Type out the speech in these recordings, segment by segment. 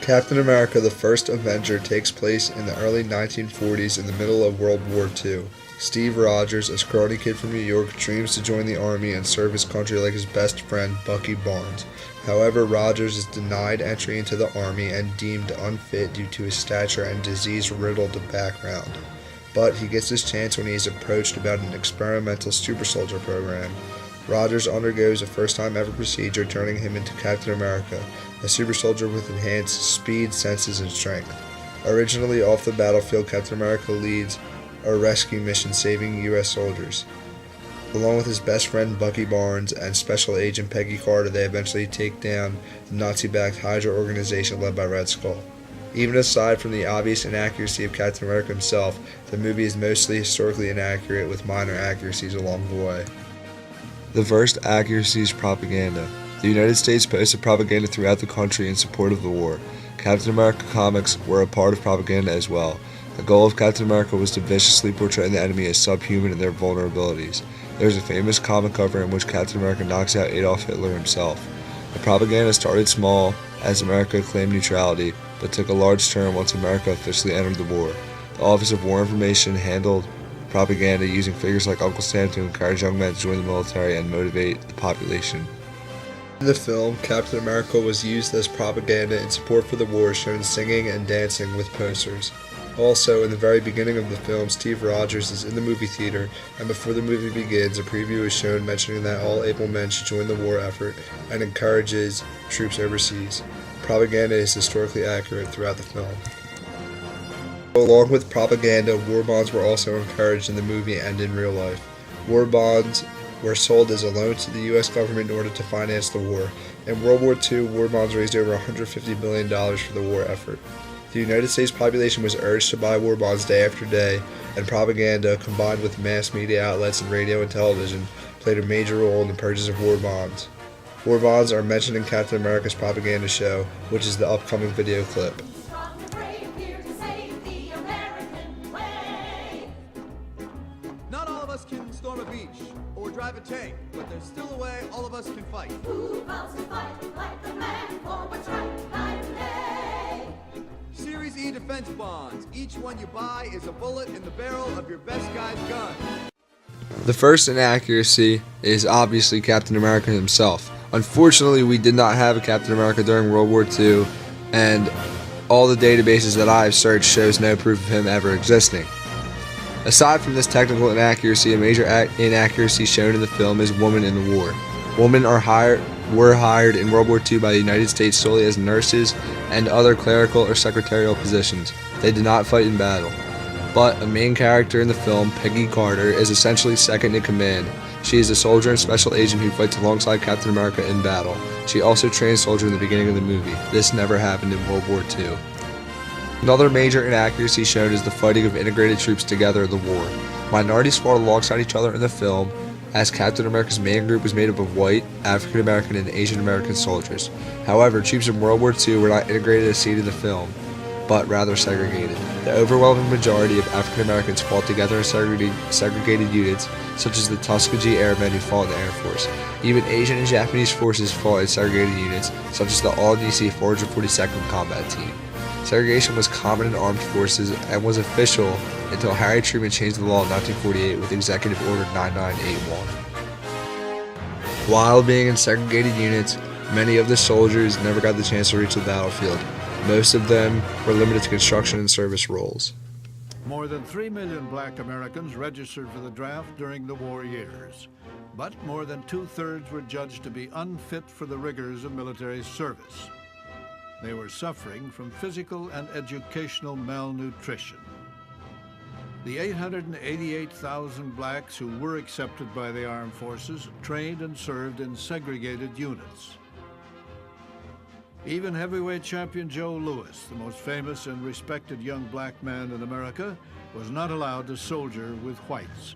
Captain America the First Avenger takes place in the early 1940s in the middle of World War II. Steve Rogers, a scrawny kid from New York, dreams to join the Army and serve his country like his best friend, Bucky Barnes. However, Rogers is denied entry into the Army and deemed unfit due to his stature and disease-riddled background. But he gets his chance when he is approached about an experimental super soldier program. Rogers undergoes a first-time-ever procedure, turning him into Captain America, a super soldier with enhanced speed, senses, and strength. Originally off the battlefield, Captain America leads a rescue mission saving U.S. soldiers. Along with his best friend Bucky Barnes and Special Agent Peggy Carter, they eventually take down the Nazi-backed Hydra organization led by Red Skull. Even aside from the obvious inaccuracy of Captain America himself, the movie is mostly historically inaccurate with minor accuracies along the way. The first accuracy is propaganda. The United States posted propaganda throughout the country in support of the war. Captain America comics were a part of propaganda as well. The goal of Captain America was to viciously portray the enemy as subhuman in their vulnerabilities. There is a famous comic cover in which Captain America knocks out Adolf Hitler himself. The propaganda started small as America claimed neutrality, but took a large turn once America officially entered the war. The Office of War Information handled propaganda using figures like Uncle Sam to encourage young men to join the military and motivate the population. In the film, Captain America was used as propaganda in support for the war, shown singing and dancing with posters. Also, in the very beginning of the film, Steve Rogers is in the movie theater, and before the movie begins, a preview is shown mentioning that all able men should join the war effort and encourages troops overseas. Propaganda is historically accurate throughout the film. Along with propaganda, war bonds were also encouraged in the movie and in real life. War bonds were sold as a loan to the U.S. government in order to finance the war. In World War II, war bonds raised over $150 billion for the war effort. The United States population was urged to buy war bonds day after day, and propaganda, combined with mass media outlets and radio and television, played a major role in the purchase of war bonds. War bonds are mentioned in Captain America's propaganda show, which is the upcoming video clip. Not all of us can storm a beach or drive a tank, but there's still a way all of us can fight. Who vows to fight like the man for what's right night and day? Series E defense bonds. Each one you buy is a bullet in the barrel of your best guy's gun. The first inaccuracy is obviously Captain America himself. Unfortunately, we did not have a Captain America during World War II, and all the databases that I have searched shows no proof of him ever existing. Aside from this technical inaccuracy, a major inaccuracy shown in the film is women in the war. Women were hired in World War II by the United States solely as nurses and other clerical or secretarial positions. They did not fight in battle. But a main character in the film, Peggy Carter, is essentially second in command. She is a soldier and special agent who fights alongside Captain America in battle. She also trained soldiers in the beginning of the movie. This never happened in World War II. Another major inaccuracy shown is the fighting of integrated troops together in the war. Minorities fought alongside each other in the film, as Captain America's main group was made up of white, African American, and Asian American soldiers. However, troops in World War II were not integrated as seen in the film, but rather segregated. The overwhelming majority of African Americans fought together in segregated units, such as the Tuskegee Airmen who fought in the Air Force. Even Asian and Japanese forces fought in segregated units, such as the All-DC 442nd Combat Team. Segregation was common in armed forces and was official until Harry Truman changed the law in 1948 with Executive Order 9981. While being in segregated units, many of the soldiers never got the chance to reach the battlefield. Most of them were limited to construction and service roles. More than 3 million black Americans registered for the draft during the war years, but more than 2/3 were judged to be unfit for the rigors of military service. They were suffering from physical and educational malnutrition. The 888,000 blacks who were accepted by the armed forces trained and served in segregated units. Even heavyweight champion Joe Louis, the most famous and respected young black man in America, was not allowed to soldier with whites.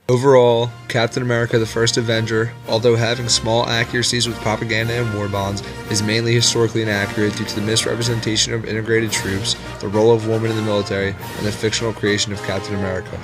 Overall, Captain America the First Avenger, although having small accuracies with propaganda and war bonds, is mainly historically inaccurate due to the misrepresentation of integrated troops, the role of women in the military, and the fictional creation of Captain America.